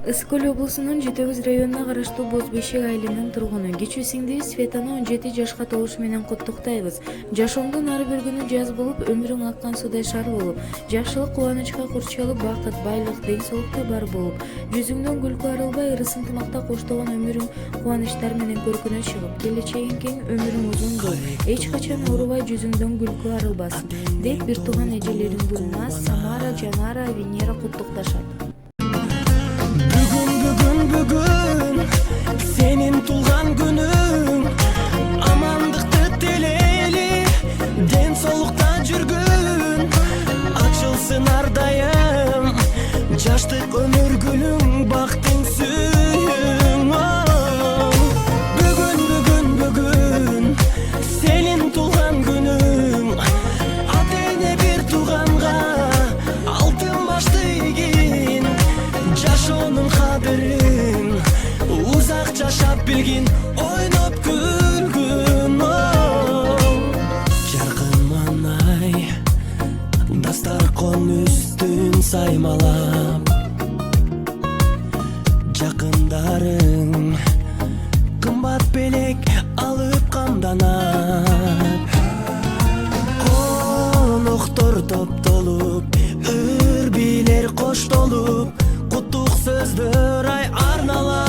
Ысык Көл облусунун Жетөгүз районуна караштуу Боз Бешек айылынын тургуну кичүү сиңдиби Светаны 17 жашка толушу менен куттуктайбыз. Жашооңдун ар бир күнү жаз болуп, өмүрүң аккан судай шар болуп, жакшылык кубанычка курчалып, бакыт, байлык, ден соолукта бар болуп, жүзүңдөн күлкү арылбай, ырыс ынтымакта коштогон өмүрүң кубанычтар менен көркүнө чыгып, келечегиң кең, өмүрүң узун болуп, эч качан оорубай жүзүңдөн күлкү арылбасын деп бир тууган эжелериңди Наз, Самара, Жанара, Венера куттукташат. Бүгүн сенин тулган күнүң, амандыкты тилейли, ден соолукта жүргүн, ачылсын ар дайым жаштык өмүр гүлүң, бактың сүйүң. Бүгүн сенин тулган күнүң, ата эне бир тууганга алтын башты ийгин, жашоонун кадырын узак жашап билгин, ойноп күлгүн. Жаркын маанай дастаркан үстүн саймалап, жакындарың кымбат белек алып камданат, коноктор топтолуп, ыр бийлер коштолуп, куттук сөздөр ай арналат.